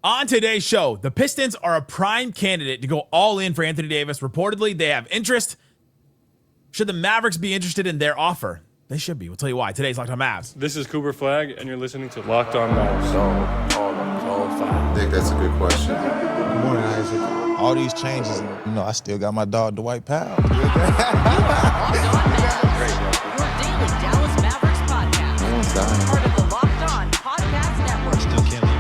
On today's show, the Pistons are a prime candidate to go all in for Anthony Davis. Reportedly, they have interest. Should the Mavericks be interested in their offer? They should be. We'll tell you why. Today's Locked On Mavs. This is Cooper Flagg, and you're listening to Locked On Mavs. I think that's a good question. Good morning, Isaac. All these changes, I still got my dog, Dwight Powell. Your daily Dallas Mavericks podcast. Part of the Locked On Podcast Network. Still can't leave.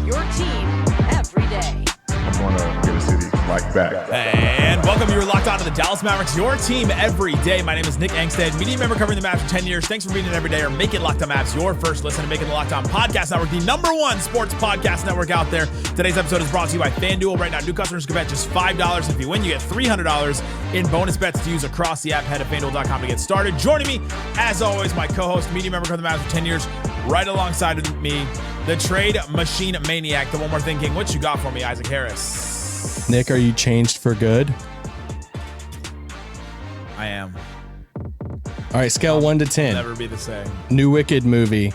Your team every day. I'm going to get a city like back. And welcome. You're locked on to the Dallas Mavericks, your team every day. My name is Nick Angstadt, media member covering the Mavs for 10 years. Thanks for being in every day or making Locked On Mavs your first listen and making the Locked On Podcast Network the #1 sports podcast network out there. Today's episode is brought to you by FanDuel. Right now, new customers can bet just $5. If you win, you get $300 in bonus bets to use across the app. Head to FanDuel.com to get started. Joining me, as always, my co-host, media member covering the Mavs for 10 years, right alongside of me, the trade machine maniac, the One More Thing King. What you got for me, Isaac Harris? Nick, are you changed for good? I am. All right, scale 1 to 10. Never be the same. New Wicked movie.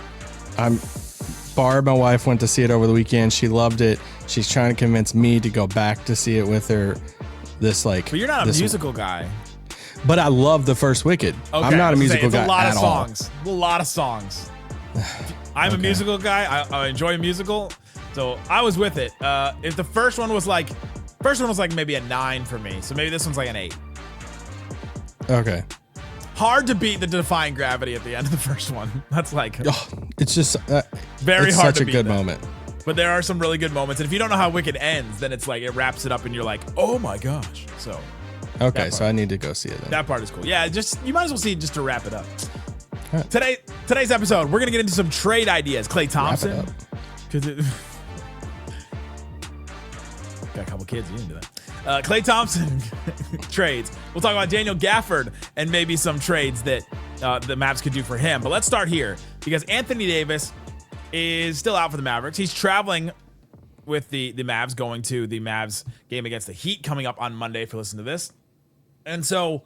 Barb, my wife, went to see it over the weekend. She loved it. She's trying to convince me to go back to see it with her. But you're not a musical guy. But I love the first Wicked. Okay, I'm not a musical guy a lot at of all. songs. A lot of songs. I'm a musical guy. I enjoy a musical, so I was with it. If the first one was like maybe a 9 for me, so maybe this one's like an 8. Okay. Hard to beat the Defying Gravity at the end of the first one. That's like It's just very it's hard such to a beat good that. moment. But there are some really good moments, and if you don't know how Wicked ends, then it's like it wraps it up, and you're like, oh my gosh. So Okay, so I need to go see it then. that part is cool. Yeah, just you might as well see it just to wrap it up. All right. Today's episode, we're gonna get into some trade ideas. Klay Thompson. Wrap Got a couple kids, you into that. Klay Thompson trades. We'll talk about Daniel Gafford and maybe some trades that the Mavs could do for him. But let's start here because Anthony Davis is still out for the Mavericks. He's traveling with the Mavs, going to the Mavs game against the Heat coming up on Monday if you listen to this. And so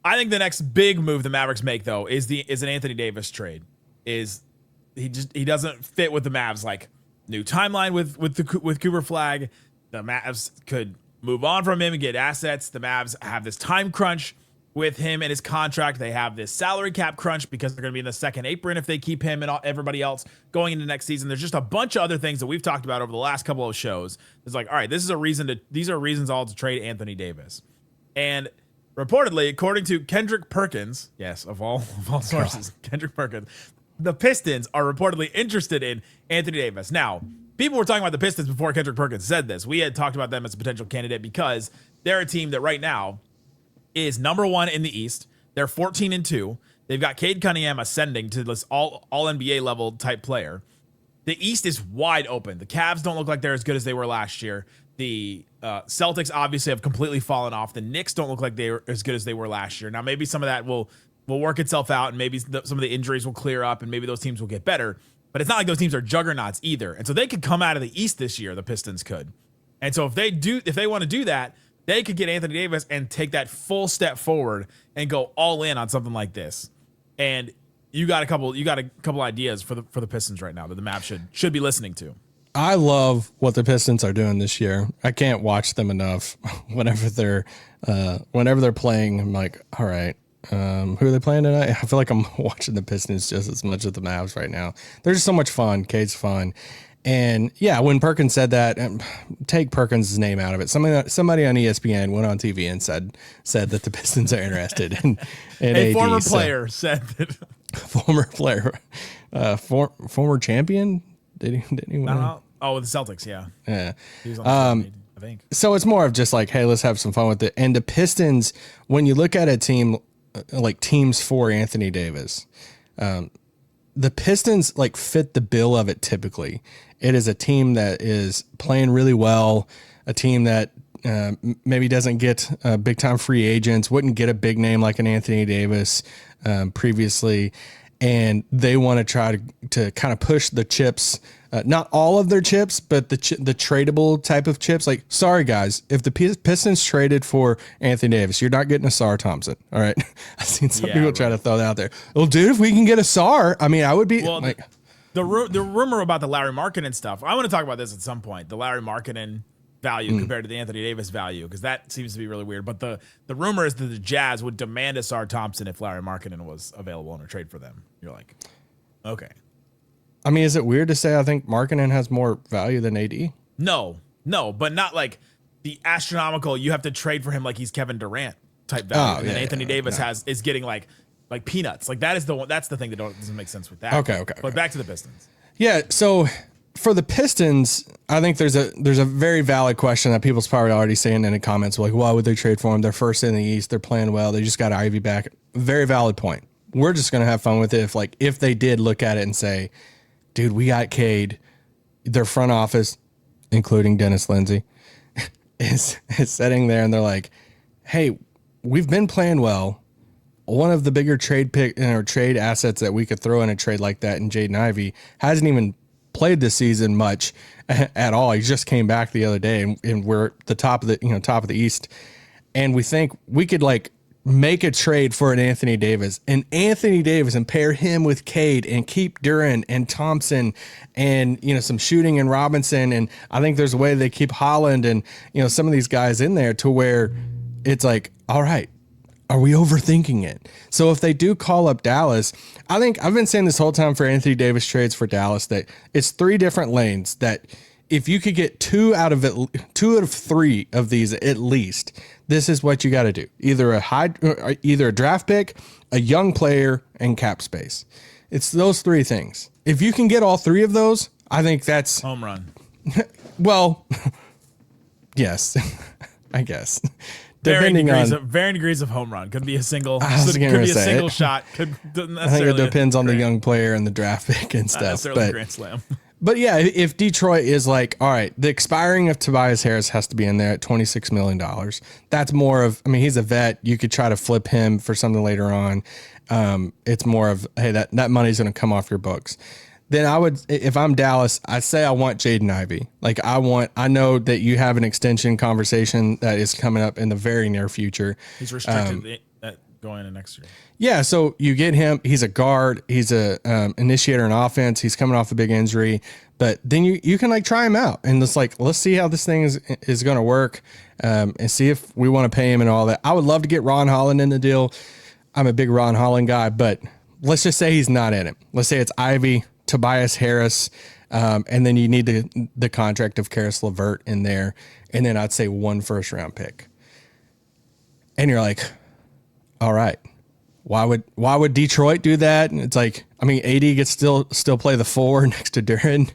I think the next big move the Mavericks make, though, is an Anthony Davis trade. He doesn't fit with the Mavs, like new timeline with Cooper Flagg. The Mavs could move on from him and get assets. The Mavs have this time crunch with him and his contract. They have this salary cap crunch because they're going to be in the second apron if they keep him and everybody else going into next season. There's just a bunch of other things that we've talked about over the last couple of shows. It's like, all right, these are reasons all to trade Anthony Davis. And reportedly, according to Kendrick Perkins, yes, of all sources, Kendrick Perkins, the Pistons are reportedly interested in Anthony Davis. Now, people were talking about the Pistons before Kendrick Perkins said this. We had talked about them as a potential candidate because they're a team that right now is #1 in the East. They're 14-2. They've got Cade Cunningham ascending to this all NBA level type player. The East is wide open. The Cavs don't look like they're as good as they were last year. The Celtics obviously have completely fallen off. The Knicks don't look like they were as good as they were last year. Now, maybe some of that will work itself out, and maybe some of the injuries will clear up, and maybe those teams will get better. But it's not like those teams are juggernauts either. And so they could come out of the East this year, the Pistons could. And so if they want to do that, they could get Anthony Davis and take that full step forward and go all in on something like this. And you got a couple ideas for the Pistons right now that the Mavs should be listening to. I love what the Pistons are doing this year. I can't watch them enough. Whenever they're playing, I'm like, all right, who are they playing tonight? I feel like I'm watching the Pistons just as much as the Mavs right now. They're just so much fun. Cade's fun. And yeah, when Perkins said that, take Perkins' name out of it. Somebody on ESPN went on TV and said that the Pistons are interested in A AD, former player said that. Former player, former champion. Did he win? Oh, with the Celtics, yeah. Yeah. He was on the team, I think. So it's more of just like, hey, let's have some fun with it. And the Pistons, when you look at a team like teams for Anthony Davis, the Pistons like fit the bill of it typically. It is a team that is playing really well, a team that maybe doesn't get big time free agents, wouldn't get a big name like an Anthony Davis previously. And they want to try to kind of push the chips, not all of their chips, but the tradable type of chips. Like, sorry, guys, if the Pistons traded for Anthony Davis, you're not getting a Sar Thompson. All right. I've seen some people try to throw that out there. Well, dude, if we can get a Sar, I mean, I would be the rumor about the Lauri Markkanen stuff. I want to talk about this at some point. The Lauri Markkanen value compared to the Anthony Davis value, because that seems to be really weird. But the rumor is that the Jazz would demand Asar Thompson if Lauri Markkanen was available in a trade for them. You're like, okay. I mean, is it weird to say I think Markkanen has more value than AD? No, but not like the astronomical. You have to trade for him like he's Kevin Durant type value, and then Anthony Davis is getting like peanuts. Like that is the one. That's the thing that doesn't make sense with that. Okay. But back to the Pistons. Yeah. So for the Pistons, I think there's a very valid question that people's probably already saying in the comments, like, why would they trade for him? They're first in the East. They're playing well. They just got Ivy back. Very valid point. We're just gonna have fun with it if they did look at it and say, dude, we got Cade. Their front office, including Dennis Lindsey, is sitting there and they're like, hey, we've been playing well. One of the bigger trade assets that we could throw in a trade like that in Jaden Ivey hasn't even played this season much at all. He just came back the other day, and we're at the top of the East, and we think we could make a trade for an Anthony Davis and pair him with Cade and keep Duren and Thompson and, some shooting and Robinson. And I think there's a way they keep Holland and, some of these guys in there to where it's like, all right, are we overthinking it? So if they do call up Dallas, I think I've been saying this whole time for Anthony Davis trades for Dallas that it's 3 different lanes that if you could get 2 out of 3 of these at least, this is what you got to do. Either a draft pick, a young player, and cap space. It's those 3 things. If you can get all 3 of those, I think that's home run. Well, yes, I guess. Varying degrees of home run. Could be a single. Could be a single shot. I think it depends on the young player and the draft pick and stuff. Not necessarily a grand slam. But yeah, if Detroit is like, all right, the expiring of Tobias Harris has to be in there at $26 million. That's more of, he's a vet. You could try to flip him for something later on. It's more of, hey, that money's going to come off your books. Then I would, if I'm Dallas, I say I want Jaden Ivey. I know that you have an extension conversation that is coming up in the very near future. He's restricted going into next year. Yeah, so you get him. He's a guard. He's a initiator in offense. He's coming off a big injury, but then you can try him out and let's see how this thing is going to work, and see if we want to pay him and all that. I would love to get Ron Holland in the deal. I'm a big Ron Holland guy, but let's just say he's not in it. Let's say it's Ivy, Tobias Harris, and then you need the contract of Karis LeVert in there, and then I'd say 1 first-round pick. And you're like, all right, why would Detroit do that? And it's like, AD gets still play the 4 next to Duren.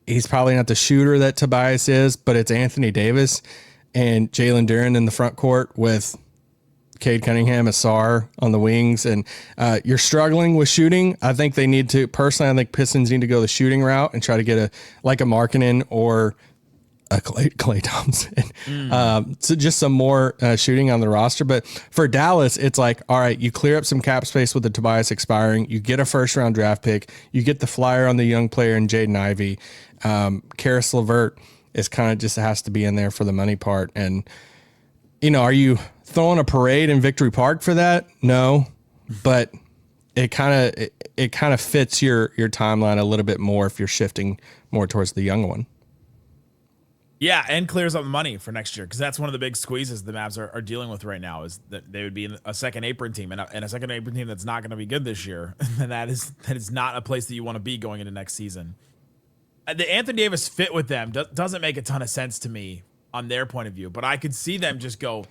He's probably not the shooter that Tobias is, but it's Anthony Davis and Jalen Duren in the front court with Cade Cunningham, Asar on the wings, and you're struggling with shooting. I think they need to, personally, I think Pistons need to go the shooting route and try to get a Markkanen or a Klay Thompson. So just some more shooting on the roster. But for Dallas, it's like, all right, you clear up some cap space with the Tobias expiring. You get a first-round draft pick. You get the flyer on the young player in Jaden Ivey. Karis LeVert is kind of just has to be in there for the money part. And, are you throwing a parade in Victory Park for that? No, but it kind of fits your timeline a little bit more if you're shifting more towards the young one. Yeah, and clears up the money for next year, because that's one of the big squeezes the Mavs are dealing with right now, is that they would be in a second apron team, and a second apron team that's not going to be good this year. And that is not a place that you want to be going into next season. The Anthony Davis fit with them doesn't make a ton of sense to me on their point of view, but I could see them just go.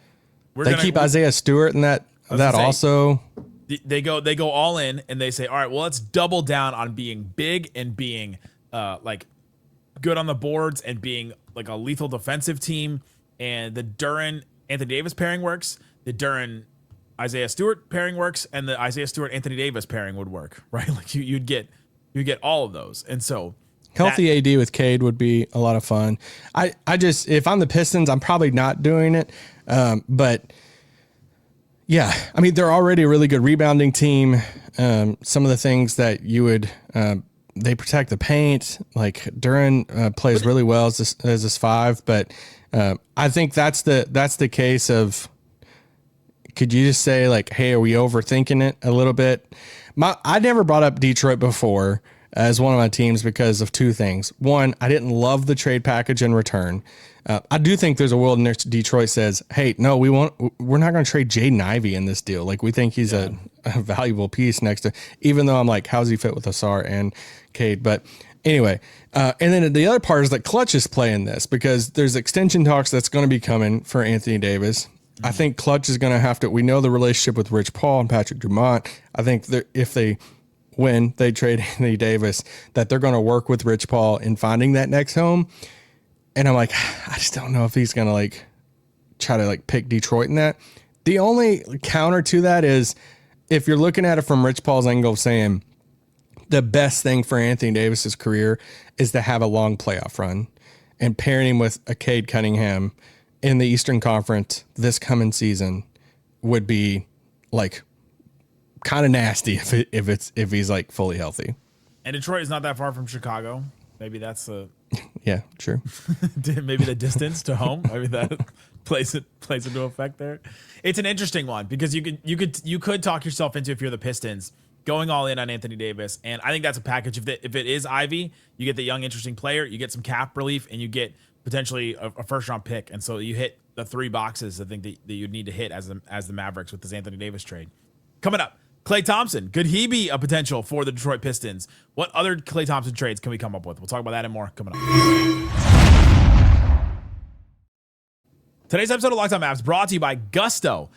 They keep Isaiah Stewart in that also. They go all in, and they say, all right, well, let's double down on being big and being good on the boards and being like a lethal defensive team. And the Duren Anthony Davis pairing works. The Duren Isaiah Stewart pairing works, and the Isaiah Stewart Anthony Davis pairing would work, right? Like you'd get all of those. And so healthy AD with Cade would be a lot of fun. I just, if I'm the Pistons, I'm probably not doing it. But yeah, they're already a really good rebounding team. Some of the things that you would, they protect the paint. Like Duren plays really well as this 5, but I think that's the case of, could you just say hey, are we overthinking it a little bit? I never brought up Detroit before, as one of my teams because of two things. One, I didn't love the trade package in return. I do think there's a world in which Detroit says, hey, no, we're not going to trade Jaden Ivey in this deal. Like, we think he's a valuable piece next to, even though I'm like, how's he fit with Asar and Cade? But anyway, and then the other part is that Clutch is playing this because there's extension talks that's going to be coming for Anthony Davis. I think Clutch is going to have to, we know the relationship with Rich Paul and Patrick Dumont. I think that if they win, they trade Anthony Davis, that they're going to work with Rich Paul in finding that next home. And I'm like, I just don't know if he's going to like try to like pick Detroit in that. The only counter to that is if you're looking at it from Rich Paul's angle of saying the best thing for Anthony Davis's career is to have a long playoff run, and pairing him with a Cade Cunningham in the Eastern Conference this coming season would be like kind of nasty if he's like fully healthy. And Detroit is not that far from Chicago. Maybe that's yeah, true. Maybe the distance to home. Maybe that plays into effect there. It's an interesting one because you could talk yourself into, if you're the Pistons, going all in on Anthony Davis, and I think that's a package. If it is Ivy, you get the young interesting player, you get some cap relief, and you get potentially a first round pick, and so you hit the three boxes I think that you'd need to hit as the Mavericks with this Anthony Davis trade. Coming up, Klay Thompson, could he be a potential for the Detroit Pistons? What other Klay Thompson trades can we come up with? We'll talk about that and more coming up. Today's episode of Locked On Mavs brought to you by Gusto.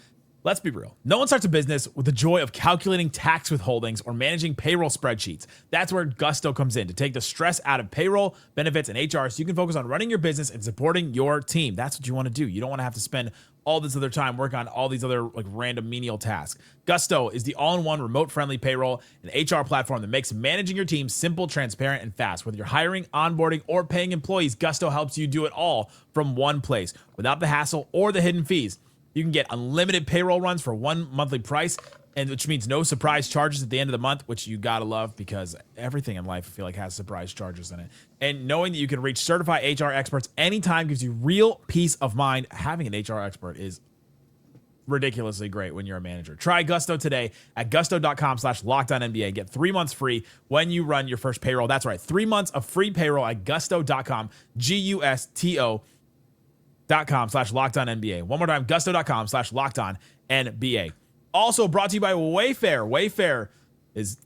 Let's be real. No one starts a business with the joy of calculating tax withholdings or managing payroll spreadsheets. That's where Gusto comes in to take the stress out of payroll, benefits, and HR so you can focus on running your business and supporting your team. That's what you want to do. You don't want to have to spend all this other time working on all these other like random menial tasks. Gusto is the all-in-one remote-friendly payroll and HR platform that makes managing your team simple, transparent, and fast. Whether you're hiring, onboarding, or paying employees, Gusto helps you do it all from one place without the hassle or the hidden fees. You can get unlimited payroll runs for one monthly price, and which means no surprise charges at the end of the month, which you gotta love because everything in life I feel like has surprise charges in it. And knowing that you can reach certified HR experts anytime gives you real peace of mind. Having an HR expert is ridiculously great when you're a manager. Try Gusto today at gusto.com/lockedonnba. Get 3 months free when you run your first payroll. That's right, 3 months of free payroll at gusto.com, gusto.com/lockedonnba. One more time, gusto.com/lockedonnba. Also brought to you by Wayfair. Wayfair is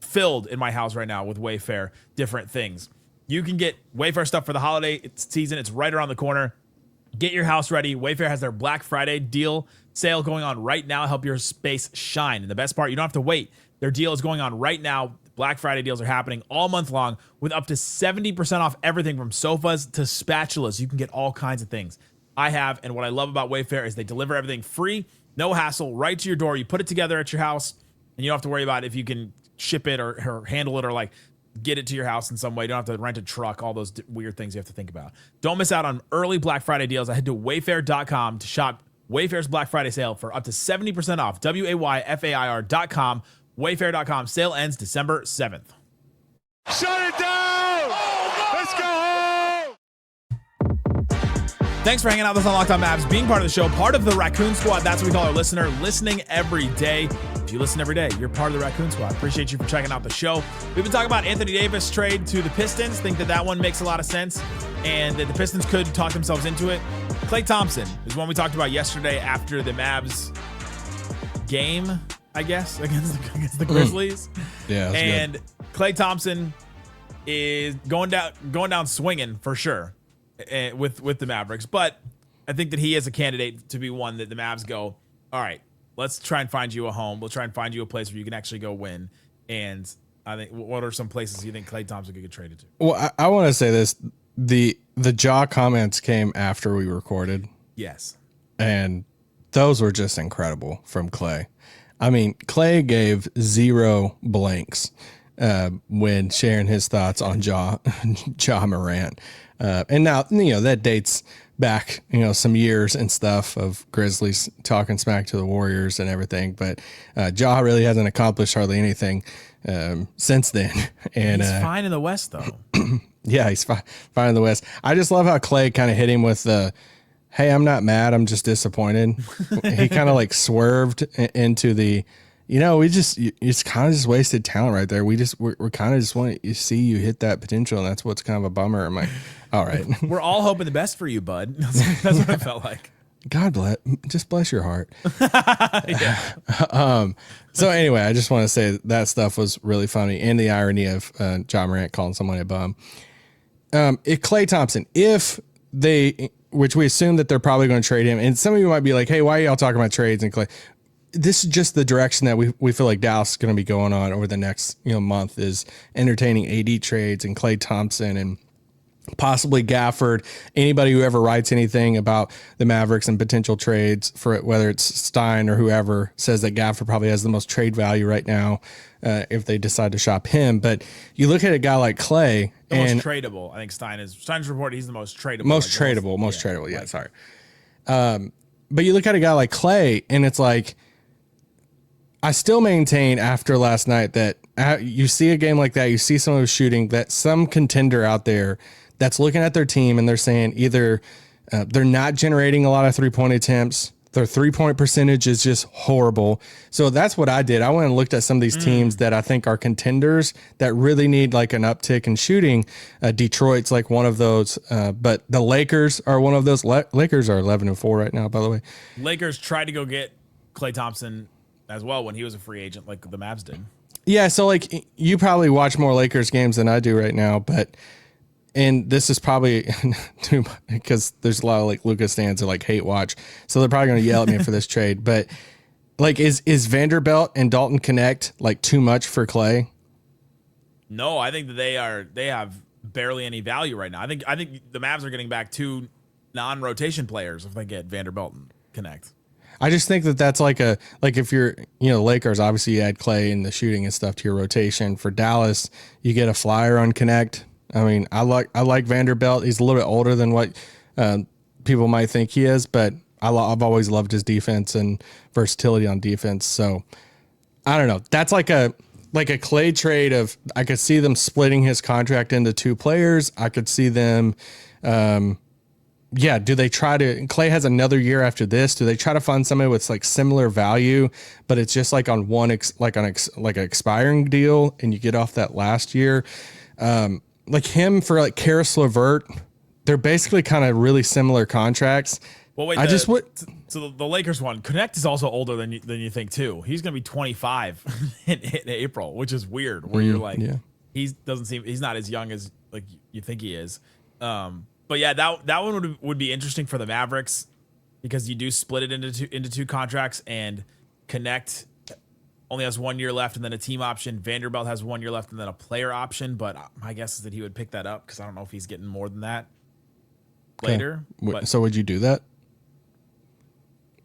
filled in my house right now with Wayfair different things. You can get Wayfair stuff for the holiday season. It's right around the corner. Get your house ready. Wayfair has their Black Friday deal sale going on right now. Help your space shine. And the best part, you don't have to wait. Their deal is going on right now. Black Friday deals are happening all month long with up to 70% off everything from sofas to spatulas. You can get all kinds of things. And what I love about Wayfair is they deliver everything free, no hassle, right to your door. You put it together at your house, and you don't have to worry about if you can ship it or handle it or like get it to your house in some way. You don't have to rent a truck, all those weird things you have to think about. Don't miss out on early Black Friday deals. I head to wayfair.com to shop Wayfair's Black Friday sale for up to 70% off. WAYFAIR.com. Wayfair.com. Sale ends December 7th. Shut it down! Let's go home! Thanks for hanging out with us on Locked On Mavs, being part of the show, part of the Raccoon Squad. That's what we call our listener, listening every day. If you listen every day, you're part of the Raccoon Squad. Appreciate you for checking out the show. We've been talking about Anthony Davis trade to the Pistons. Think that one makes a lot of sense and that the Pistons could talk themselves into it. Klay Thompson is one we talked about yesterday after the Mavs game, I guess, against the Grizzlies. Yeah, and good. Klay Thompson is going down swinging for sure with the Mavericks, but I think that he is a candidate to be one that the Mavs go, all right, let's try and find you a home. We'll try and find you a place where you can actually go win. And I think, what are some places you think Klay Thompson could get traded to? Well, I want to say this: the jaw comments came after we recorded. Yes, and those were just incredible from Klay. I mean, Klay gave zero blanks when sharing his thoughts on Ja Morant. And now, that dates back, some years and stuff of Grizzlies talking smack to the Warriors and everything. But Ja really hasn't accomplished hardly anything since then. And he's fine in the West, though. Yeah, he's fine in the West. I just love how Klay kind of hit him with the, hey, I'm not mad, I'm just disappointed. He kind of like swerved into the, it's kind of just wasted talent right there. We're kind of just want to see you hit that potential, and that's what's kind of a bummer. I'm like, all right. We're all hoping the best for you, bud. That's what it felt like. God bless your heart. So anyway, I just want to say that stuff was really funny, and the irony of John Morant calling someone a bum. If Klay Thompson, which we assume that they're probably going to trade him, and some of you might be like, hey, why are y'all talking about trades and Klay? This is just the direction that we feel like Dallas is going to be going on over the next month, is entertaining AD trades and Klay Thompson and possibly Gafford. Anybody who ever writes anything about the Mavericks and potential trades, for it, whether it's Stein or whoever, says that Gafford probably has the most trade value right now if they decide to shop him. But you look at a guy like Klay, most tradable. I think Stein's reported he's the most tradable. Most tradable. Yeah, sorry. But you look at a guy like Klay, and it's like, I still maintain after last night that you see a game like that, you see someone who's shooting, that some contender out there that's looking at their team and they're saying either they're not generating a lot of 3-point attempts, their 3-point percentage is just horrible. So that's what I did. I went and looked at some of these teams that I think are contenders that really need like an uptick in shooting. Detroit's like one of those, but the Lakers are one of those. Lakers are 11-4 right now, by the way. Lakers tried to go get Klay Thompson as well when he was a free agent, like the Mavs did. Yeah, so like you probably watch more Lakers games than I do right now, and this is probably too much because there's a lot of like Lucas stands that like hate watch, so they're probably going to yell at me for this trade. But like, is Vanderbilt and Dalton Connect like too much for Klay? No, I think that they have barely any value right now. I think the Mavs are getting back 2 non-rotation players if they get Vanderbilt and Connect. I just think that that's like if you're, Lakers, obviously you add Klay and the shooting and stuff to your rotation. For Dallas, you get a flyer on Connect. I mean, I like Vanderbilt. He's a little bit older than what people might think he is, but I've always loved his defense and versatility on defense. So I don't know. That's like a Klay trade of, I could see them splitting his contract into 2 players. I could see them, do they try to? Klay has another year after this. Do they try to find somebody with like similar value, but it's just like on one like an expiring deal, and you get off that last year, like him for like Karis LeVert? They're basically kind of really similar contracts. Well, wait. So the Lakers one, Connect is also older than you think too. He's gonna be 25 in April, which is weird. Where you're like, he's not as young as like you think he is. But yeah, that one would be interesting for the Mavericks because you do split it into two contracts, and Connect only has 1 year left and then a team option. Vanderbilt has 1 year left and then a player option. But my guess is that he would pick that up because I don't know if he's getting more than that later. But so would you do that?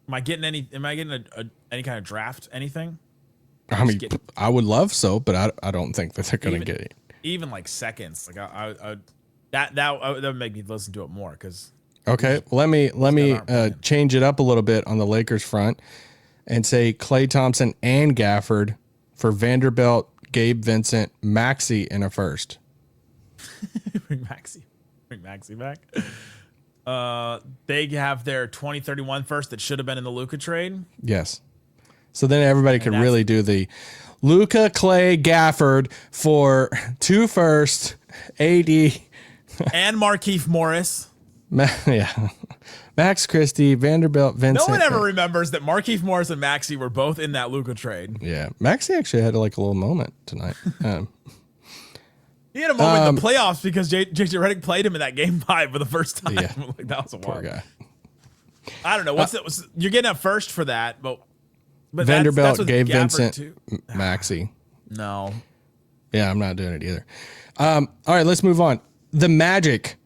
Am I getting any kind of draft anything? I mean, I would love so, but I don't think that they're going to get it. Even like seconds, like that would make me listen to it more because. Okay, let me change it up a little bit on the Lakers front and say Klay Thompson and Gafford for Vanderbilt, Gabe Vincent, Maxey in a first. Bring Maxey back. They have their 2031 first that should have been in the Luka trade. Yes. So then everybody could really do the Luka, Klay, Gafford for 2 first, AD. And Markieff Morris. Yeah. Max Christie, Vanderbilt, Vincent. No one ever remembers that Markieff Morris and Maxey were both in that Luka trade. Yeah. Maxey actually had like a little moment tonight. He had a moment in the playoffs because JJ Redick played him in that game 5 for the first time. Yeah. Like, that was a poor guy. I don't know. You're getting up first for that, but Vanderbilt, that's Gabe Gafford Vincent, too. Maxey. No. Yeah, I'm not doing it either. All right, let's move on. The Magic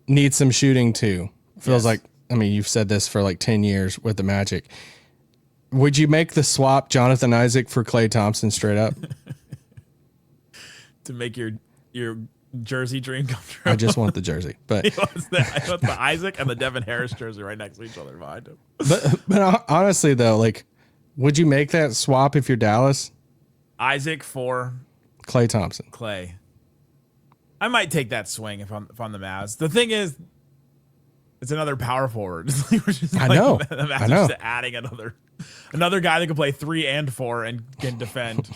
needs some shooting too. Feels like, I mean, you've said this for like 10 years with the Magic. Would you make the swap Jonathan Isaac for Klay Thompson straight up? To make your jersey dream come true. I just want the jersey, but I want the Isaac and the Devin Harris jersey right next to each other behind him. But honestly though, like, would you make that swap if you're Dallas? Isaac for Klay Thompson. Klay. I might take that swing if I'm the Mavs. The thing is, it's another power forward. I know. The Mavs are just adding another Another guy that can play 3 and 4 and can defend.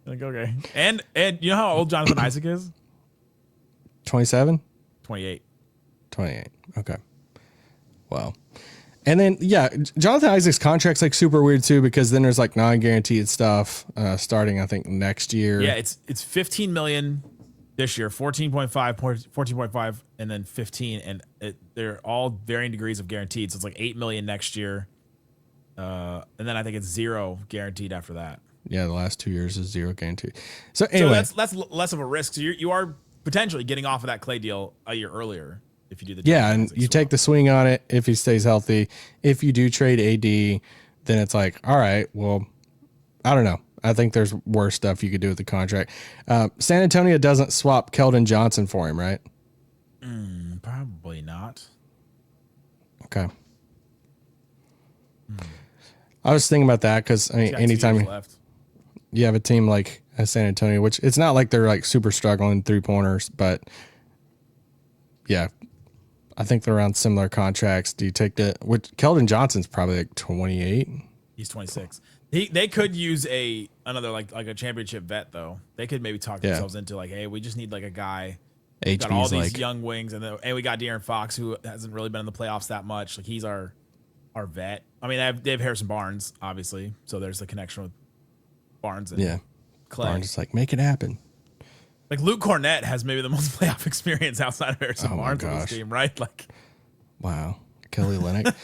Like, okay. And you know how old Jonathan Isaac is? 27? 28. 28. Okay. Wow. And then, yeah, Jonathan Isaac's contract's like super weird too, because then there's like non-guaranteed stuff starting, I think, next year. Yeah, it's $15 million this year, 14.5, and then 15, and they're all varying degrees of guaranteed. So it's like $8 million next year, and then I think it's 0 guaranteed after that. Yeah, the last 2 years is 0 guaranteed. So anyway, so that's less of a risk. So you are potentially getting off of that Klay deal a year earlier if you do the and you take the swing on it if he stays healthy. If you do trade AD, then it's like, all right, well, I don't know. I think there's worse stuff you could do with the contract. San Antonio doesn't swap Keldon Johnson for him, right? Probably not. Okay. I was thinking about that because I mean, anytime you have a team like San Antonio, which it's not like they're like super struggling 3-pointers, but yeah, I think they're around similar contracts. Do you take which Keldon Johnson's probably like 28? He's 26. They could use another like a championship vet though. They could maybe talk themselves into like, hey, we just need like a guy. Got all these young wings, and we got De'Aaron Fox, who hasn't really been in the playoffs that much. Like he's our vet. I mean, they have Harrison Barnes, obviously, so there's the connection with Barnes and Klay. Barnes is like, make it happen. Like Luke Cornett has maybe the most playoff experience outside of Harrison Barnes on this team, right? Like, wow, Kelly Olynyk.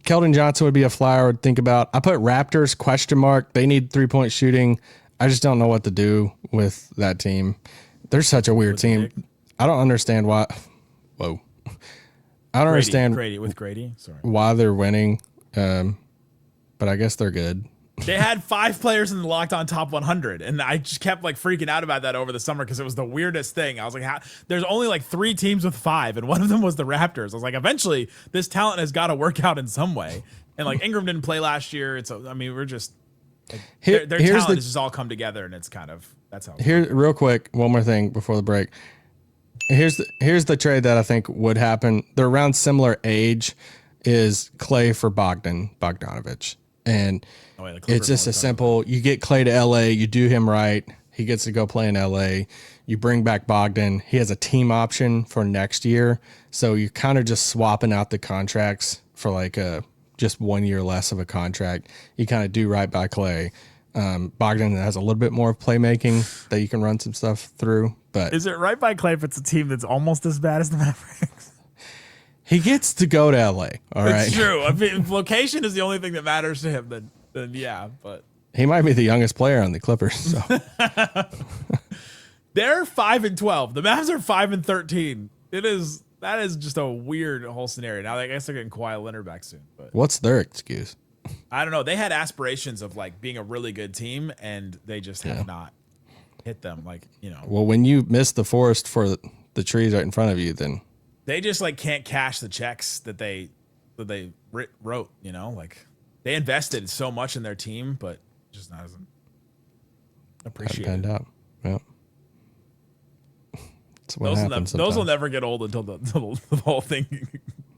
Keldon Johnson would be a flyer I would think about. I put Raptors question mark. They need 3-point shooting. I just don't know what to do with that team. They're such a weird team. I don't understand why. Whoa. I don't understand why they're winning. But I guess they're good. They had 5 players in the Locked On Top 100, and I just kept like freaking out about that over the summer because it was the weirdest thing. I was like, there's only like 3 teams with 5, and one of them was the Raptors. I was like, eventually this talent has got to work out in some way. And like Ingram didn't play last year, and so I mean we're just like, their talent has just all come together, and it's kind of that's how. Here, real quick, one more thing before the break. Here's the trade that I think would happen. They're around similar age. Is Klay for Bogdanovich. And it's just a simple, you get Klay to LA, you do him right. He gets to go play in LA. You bring back Bogdan. He has a team option for next year. So you're kind of just swapping out the contracts for like just 1 year less of a contract. You kind of do right by Klay. Bogdan has a little bit more playmaking that you can run some stuff through. But is it right by Klay if it's a team that's almost as bad as the Mavericks? He gets to go to LA. All right. It's true. I mean, location is the only thing that matters to him. Then yeah, but he might be the youngest player on the Clippers. So they're 5-12. The Mavs are 5-13. That is just a weird whole scenario. Now I guess they're getting Kawhi Leonard back soon. But what's their excuse? I don't know. They had aspirations of like being a really good team, and they just have not hit them. Like Well, when you miss the forest for the trees right in front of you, then. They just like can't cash the checks that they wrote, like they invested so much in their team, but just not as appreciated. Out. Yeah. Those will never get old until the whole thing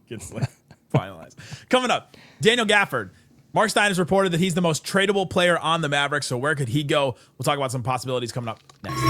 gets like finalized. Coming up, Daniel Gafford. Mark Stein has reported that he's the most tradable player on the Mavericks. So where could he go? We'll talk about some possibilities coming up next.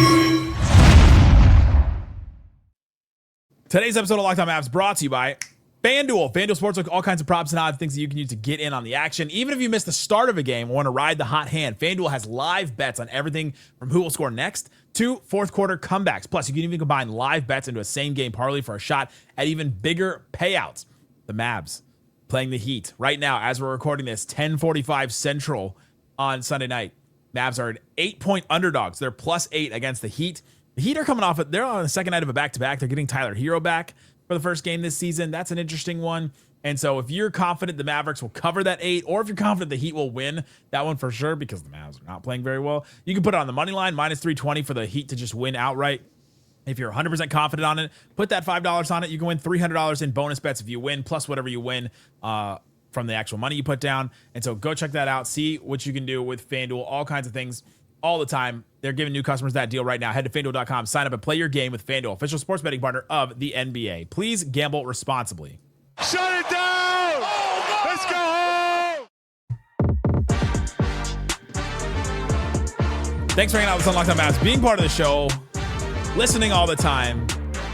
Today's episode of Locked On Mavs brought to you by FanDuel. FanDuel Sportsbook, all kinds of props and odds, things that you can use to get in on the action. Even if you missed the start of a game or want to ride the hot hand, FanDuel has live bets on everything from who will score next to fourth quarter comebacks. Plus, you can even combine live bets into a same-game parlay for a shot at even bigger payouts. The Mavs playing the Heat right now as we're recording this, 10:45 Central on Sunday night. Mavs are an 8-point underdogs. They're +8 against the Heat. The Heat are coming off they're on the second night of a back-to-back. They're getting Tyler Hero back for the first game this season. That's an interesting one. And so if you're confident the Mavericks will cover that 8, or if you're confident the Heat will win that one for sure, because the Mavs are not playing very well, you can put it on the money line, -320 for the Heat to just win outright. If you're 100% confident on it, put that $5 on it. You can win $300 in bonus bets if you win, plus whatever you win from the actual money you put down. And so go check that out. See what you can do with FanDuel, all kinds of things all the time. They're giving new customers that deal right now. Head to FanDuel.com, sign up and play your game with FanDuel, official sports betting partner of the NBA. Please gamble responsibly. Shut it down. Let's go home. Thanks for hanging out with Unlocked on Mavs, being part of the show, listening all the time,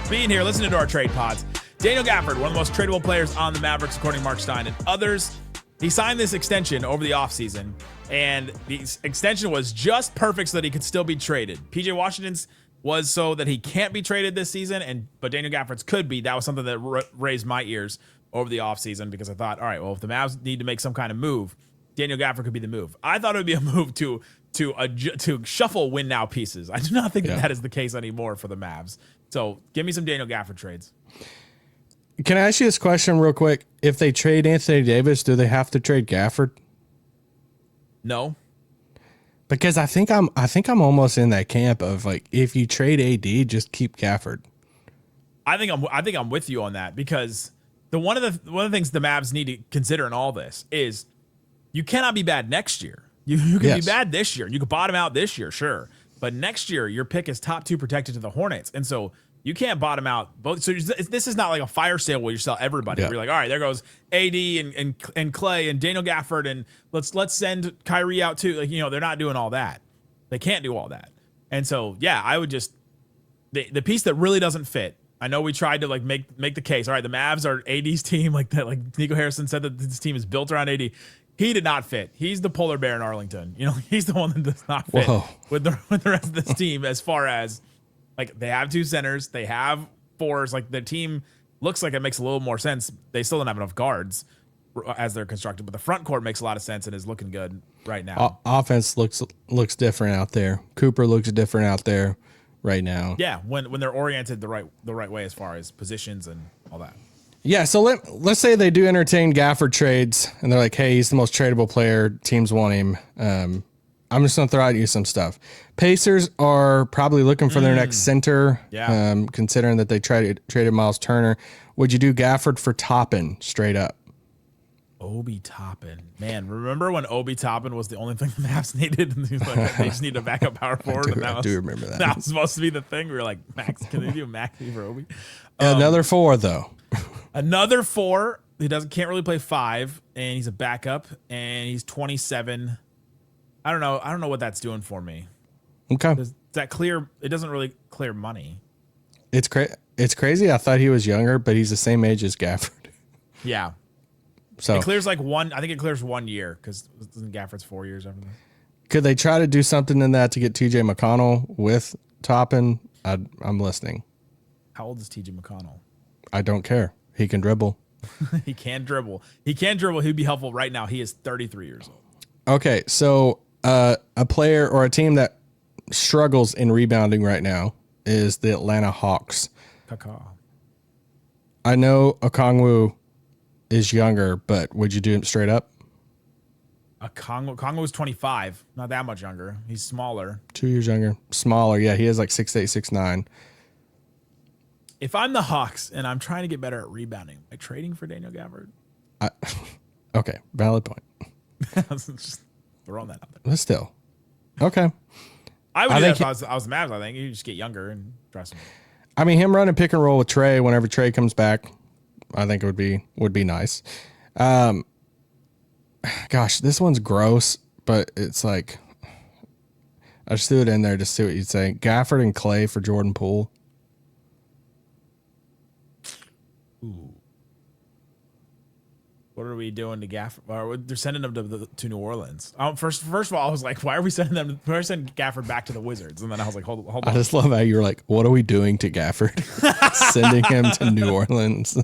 being here, listening to our trade pods. Daniel Gafford, one of the most tradable players on the Mavericks, according to Mark Stein and others. He signed this extension over the offseason, and the extension was just perfect so that he could still be traded. PJ Washington's was so that he can't be traded this season, but Daniel Gafford's could be. That was something that raised my ears over the offseason because I thought, all right, well, if the Mavs need to make some kind of move, Daniel Gafford could be the move. I thought it would be a move to shuffle win now pieces. I do not think that is the case anymore for the Mavs. So give me some Daniel Gafford trades. Can I ask you this question real quick? If they trade Anthony Davis, do they have to trade Gafford? No. Because I think I'm almost in that camp of like, if you trade AD, just keep Gafford. I think I'm with you on that because one of the things the Mavs need to consider in all this is you cannot be bad next year. You can be bad this year. You could bottom out this year, sure. But next year, your pick is top 2 protected to the Hornets. And so you can't bottom out both. So this is not like a fire sale where you sell everybody. Yeah. Where you're like, all right, there goes AD and Klay and Daniel Gafford, and let's send Kyrie out too. Like, they're not doing all that. They can't do all that. And so, yeah, I would just the piece that really doesn't fit. I know we tried to like make the case. All right, the Mavs are AD's team, like that. Like Nico Harrison said that this team is built around AD. He did not fit. He's the polar bear in Arlington. He's the one that does not fit with the rest of this team as far as. Like, they have 2 centers. They have 4s. Like, the team looks like it makes a little more sense. They still don't have enough guards as they're constructed, but the front court makes a lot of sense and is looking good right now. Offense looks different out there. Cooper looks different out there right now. Yeah, when they're oriented the right way as far as positions and all that. Yeah, so let's say they do entertain Gafford trades, and they're like, hey, he's the most tradable player. Teams want him. I'm just going to throw at you some stuff. Pacers are probably looking for their next center, considering that they traded Miles Turner. Would you do Gafford for Toppin straight up? Obi Toppin. Man, remember when Obi Toppin was the only thing the Mavs needed? And like, they just need a backup power forward. I do remember that. That was supposed to be the thing. We were like, Max, can they do Maxey for Obi? Another 4, though. Another 4. He can't really play 5, and he's a backup, and he's 27. I don't know what that's doing for me. Okay. Does that clear? It doesn't really clear money. It's crazy. I thought he was younger, but he's the same age as Gafford. Yeah. So it clears like 1. I think it clears 1 year because Gafford's 4 years after that. Could they try to do something in that to get TJ McConnell with Toppin? I'm listening. How old is TJ McConnell? I don't care. He can dribble. He can dribble. He'd be helpful right now. He is 33 years old. Okay, so a player or a team that struggles in rebounding right now is the Atlanta Hawks. Kaka. I know Okongwu is younger, but would you do him straight up? Okongwu is 25, not that much younger. He's smaller. 2 years younger. Smaller, yeah. He has like 6'8", 6'9". If I'm the Hawks and I'm trying to get better at rebounding, am I trading for Daniel Gafford? Okay, valid point. Just throwing that out there. But still. Okay. I would do that if I was the Mavs, I think. You just get younger and try some. I mean, him running pick and roll with Trey whenever Trey comes back, I think would be nice. Gosh, this one's gross, but it's like, I just threw it in there to see what you'd say. Gafford and Klay for Jordan Poole. Ooh. What are we doing to Gafford? They're sending them to New Orleans. First of all, I was like, why are we sending them? We're sending Gafford back to the Wizards, and then I was like, hold on. I just love how you were like, what are we doing to Gafford? Sending him to New Orleans.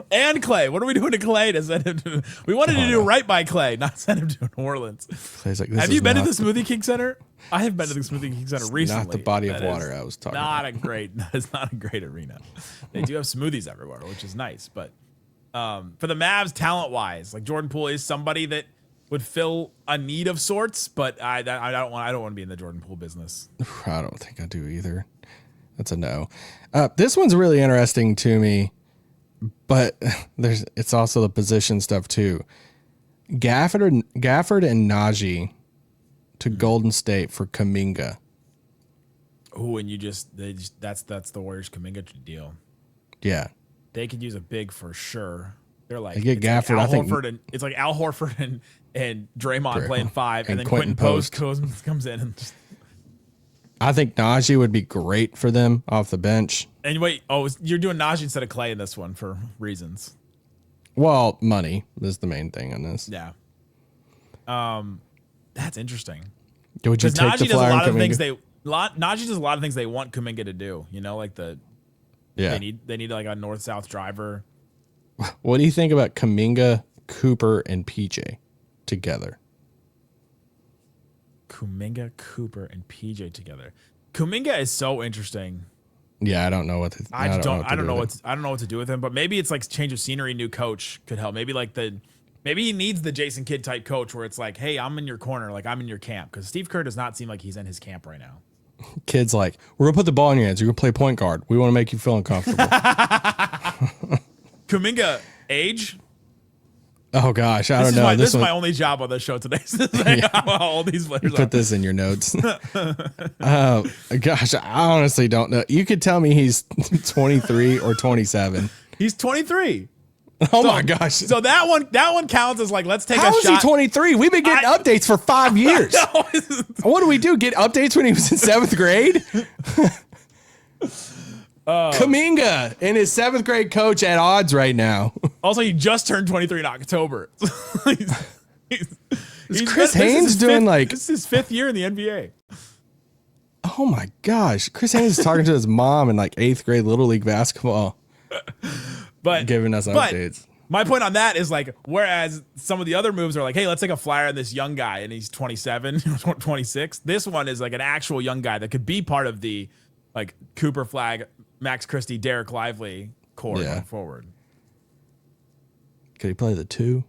And Klay. What are we doing to Klay to send him to? We wanted to do right by Klay, not send him to New Orleans. Clay's like, have you been to the Smoothie King Center? I have been to the Smoothie King Center recently. Not the body of water I was talking about. That is not a great arena. They do have smoothies everywhere, which is nice, but. For the Mavs, talent-wise, like Jordan Poole is somebody that would fill a need of sorts, but I don't want to be in the Jordan Poole business. I don't think I do either. That's a no. This one's really interesting to me, but it's also the position stuff too. Gafford and Najee to Golden State for Kuminga. Oh, and that's the Warriors Kuminga deal. Yeah. They could use a big for sure. They're like, They get it's like Gafford, Al I think- Horford and it's like Al Horford and Draymond playing 5, and And then Quentin Quentin Post comes in and just. I think Najee would be great for them off the bench. And wait, you're doing Najee instead of Klay in this one for reasons. Well, money is the main thing on this. Yeah. That's interesting. Would you Because take Najee the does a flyer lot of and things Kuminga? Najee does a lot of things they want Kuminga to do. You know, like Yeah. they need like a north-south driver. What do you think about Kuminga, Cooper, and PJ together? Kuminga, Cooper, and PJ together. Kuminga is so interesting. Yeah, I don't know what. I don't know what what to do with him. But maybe it's like change of scenery, new coach could help. Maybe he needs the Jason Kidd type coach where it's like, hey, I'm in your corner, like I'm in your camp. Because Steve Kerr does not seem like he's in his camp right now. Kids like, we're gonna put the ball in your hands. You're gonna play point guard. We want to make you feel uncomfortable. Kuminga, age? Oh gosh, I don't know. This is my only job on the show today. How old these players are. Put this in your notes. Gosh, I honestly don't know. You could tell me he's 23 or 27. He's 23. Oh my gosh. So that one counts as like, let's take How a is shot. he 23? We've been getting updates for 5 years. What do we do? Get updates when he was in 7th grade? Kuminga and his 7th grade coach at odds right now. Also, he just turned 23 in October. Is Chris Haynes doing like? This is his 5th year in the NBA. Oh my gosh, Chris Haynes is talking to his mom in like 8th grade Little League basketball, But giving us updates. My point on that is like, whereas some of the other moves are like, hey, let's take a flyer on this young guy, and he's 27, 26. This one is like an actual young guy that could be part of the like Cooper Flagg, Max Christie, Dereck Lively core going forward. Could he play the 2?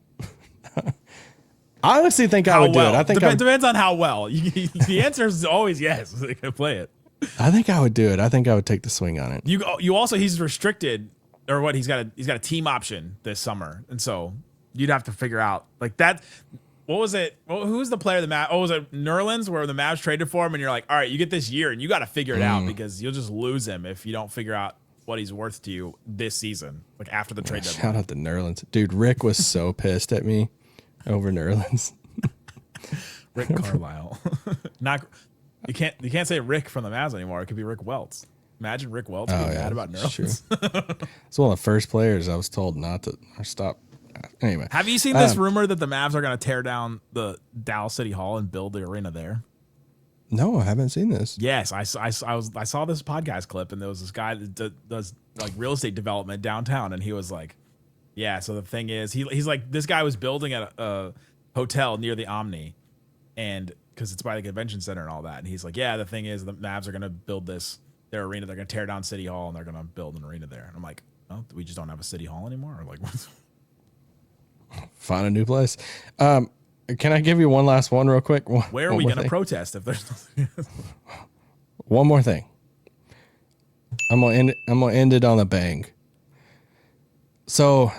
I honestly think I would do it. I think depends on how well. The answer is always yes. They can play it. I think I would do it. I think I would take the swing on it. You also, he's restricted, or what? He's got a team option this summer, and so you'd have to figure out like that. What was it? Who's the player the Mavs? Oh, was it Nerlens where the Mavs traded for him, and you're like, all right, you get this year, and you got to figure it out because you'll just lose him if you don't figure out what he's worth to you this season, like after the trade deadline. Shout out to Nerlens, dude. Rick was so pissed at me over Nerlens. Rick Carlisle. You can't say Rick from the Mavs anymore. It could be Rick Welts. Imagine Rick Welts being mad about Nerlens. It's one of the first players I was told not to stop. Anyway, have you seen this rumor that the Mavs are going to tear down the Dallas City Hall and build the arena there? No, I haven't seen this. Yes, I saw this podcast clip, and there was this guy that does like real estate development downtown, and he was like, yeah, so the thing is, he's like, this guy was building at a hotel near the Omni, and because it's by the convention center and all that, and he's like, yeah, the thing is, the Mavs are going to build their arena, they're going to tear down City Hall, and they're going to build an arena there. And I'm like, oh, we just don't have a City Hall anymore? Or like, what's... Find a new place. Can I give you one last one real quick? Where are we going to protest if there's one more thing? I'm gonna end it on a bang. So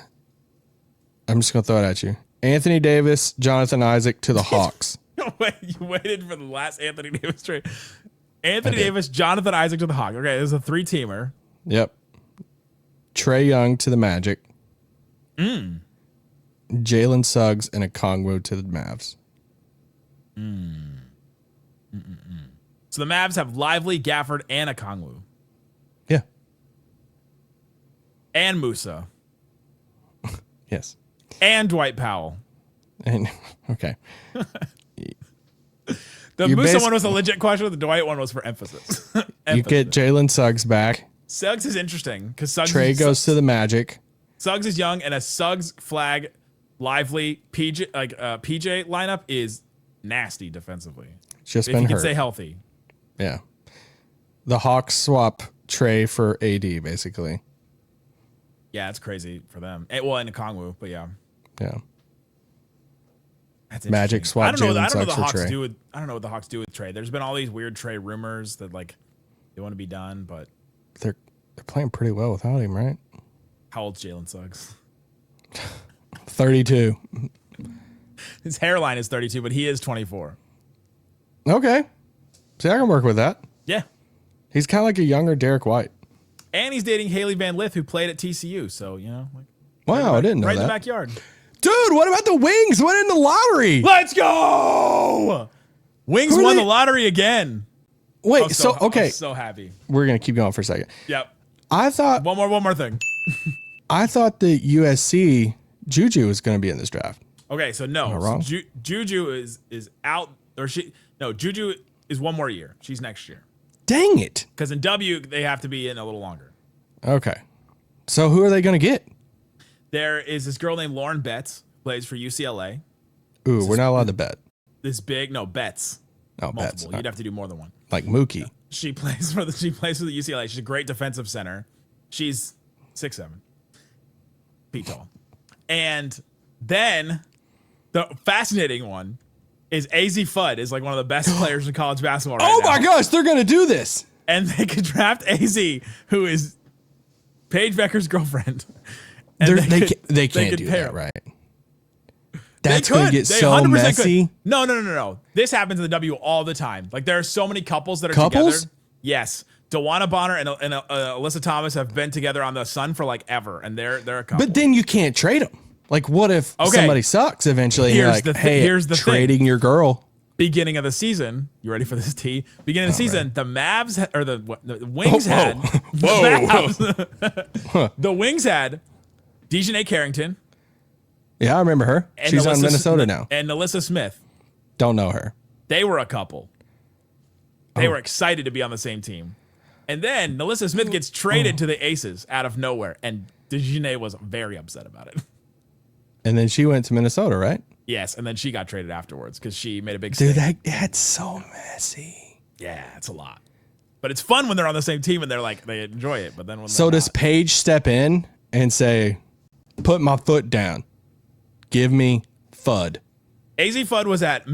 I'm just gonna throw it at you. Anthony Davis, Jonathan Isaac to the Hawks. Wait, you waited for the last Anthony Davis trade. Anthony Davis, Jonathan Isaac to the Hawks. Okay, this is a 3-teamer. Yep. Trae Young to the Magic. Jalen Suggs and a Okongwu to the Mavs. So the Mavs have Lively, Gafford, and a Okongwu. Yeah. And Musa. Yes. And Dwight Powell. And okay. The Musa one was a legit question. The Dwight one was for emphasis. You get Jalen Suggs back. Suggs is interesting because Suggs Trae goes to the Magic. Suggs is young, and a Suggs, Flagg, Lively, PJ lineup is nasty defensively. Just if been you hurt. can stay healthy. Yeah. The Hawks swap Trae for AD, basically. Yeah, it's crazy for them. Well, and Okongwu, but yeah. Yeah. That's Magic swap Jalen Suggs for Trae. I don't know what the Hawks do with Trae. There's been all these weird Trae rumors that like they want to be done, but They're playing pretty well without him, right? how old's Jalen Suggs? 32. His hairline is 32, but he is 24. Okay. See, I can work with that. Yeah. He's kind of like a younger Derek White. And he's dating Haley Van Lith, who played at TCU. So, like, Wow, I didn't know right that. in the backyard. Dude, what about the Wings? Went in the lottery. Let's go! Wings won the lottery again. Wait, I'm so happy. We're going to keep going for a second. Yep. I thought One more thing. I thought the USC Juju was going to be in this draft. Okay, so no. Am I wrong? Juju is out, Juju is one more year. She's next year. Dang it. Because in W, they have to be in a little longer. Okay. So who are they going to get? There is this girl named Lauren Betts, plays for UCLA. Ooh, we're not allowed to bet. This Betts. Oh, Multiple. bets. You'd have to do more than one. Like Mookie. She plays for the UCLA. She's a great defensive center. She's 6'7", feet tall. And then the fascinating one is AZ Fudd is like one of the best players in college basketball right now. My gosh, they're going to do this. And they could draft AZ, who is Paige Becker's girlfriend. And They can't do that, right? That's going to get so 100% messy. Could. No. This happens in the W all the time. Like, there are so many couples that are Couples? together. Yes. DeWanna Bonner and Alyssa Thomas have been together on the Sun for like ever, and they're a couple. But then you can't trade them. Like, what if somebody sucks eventually? And you're like, here's the trading thing. your girl. Beginning of the season, you ready for this, T? Beginning of the season, the Mavs the Wings had the Wings had Dejanay Carrington. Yeah, I remember her. And She's on Minnesota now. And Alyssa Smith. Don't know her. They were a couple. They were excited to be on the same team. And then Alyssa Smith gets traded to the Aces out of nowhere, and Dejanay was very upset about it. And then she went to Minnesota, right? Yes, and then she got traded afterwards because she made a big Dude, stink. that's so messy. Yeah, it's a lot. But it's fun when they're on the same team and they enjoy it. But then when So does Paige step in and say, put my foot down. Give me Fudd. AZ Fudd was at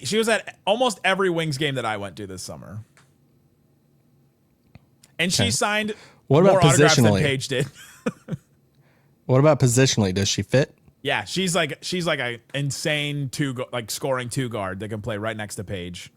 she was at almost every Wings game that I went to this summer. And she signed What about more autographs than positionally? Paige did. What about positionally? Does she fit? Yeah, she's like a insane scoring two guard that can play right next to Paige.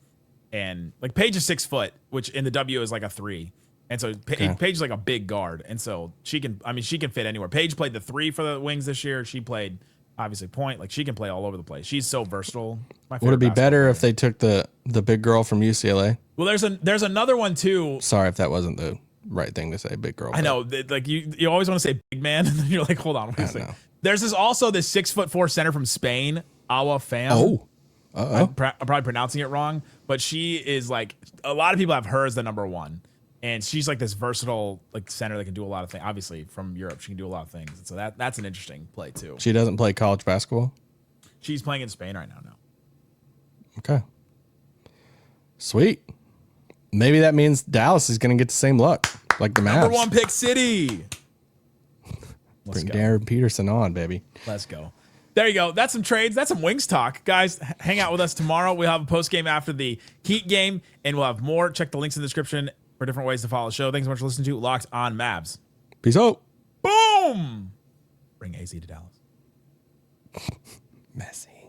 And like Paige is 6 foot, which in the W is like a 3. And so Paige is like a big guard. And so she can fit anywhere. Paige played the 3 for the Wings this year. She played obviously point. Like she can play all over the place. She's so versatile. Would it be better if they took the big girl from UCLA? Well, there's another one too. Sorry if that wasn't the right thing to say, big girl. I know, like you always want to say big man, and then you're like, hold on, wait a second. There's this 6'4" center from Spain, Awa Fam. Oh, I'm probably pronouncing it wrong, but she is like, a lot of people have her as the number one, and she's like this versatile like center that can do a lot of things. Obviously, from Europe, she can do a lot of things, and so that's an interesting play too. She doesn't play college basketball. She's playing in Spain right now. No. Okay. Sweet. Maybe that means Dallas is going to get the same luck like the Mavs. Number 1 pick city. Bring Darren Peterson on, baby. Let's go. There you go. That's some trades. That's some Wings talk. Guys, hang out with us tomorrow. We'll have a post game after the Heat game, and we'll have more. Check the links in the description for different ways to follow the show. Thanks so much for listening to Locked on Mavs. Peace out. Boom. Bring AZ to Dallas. Messy.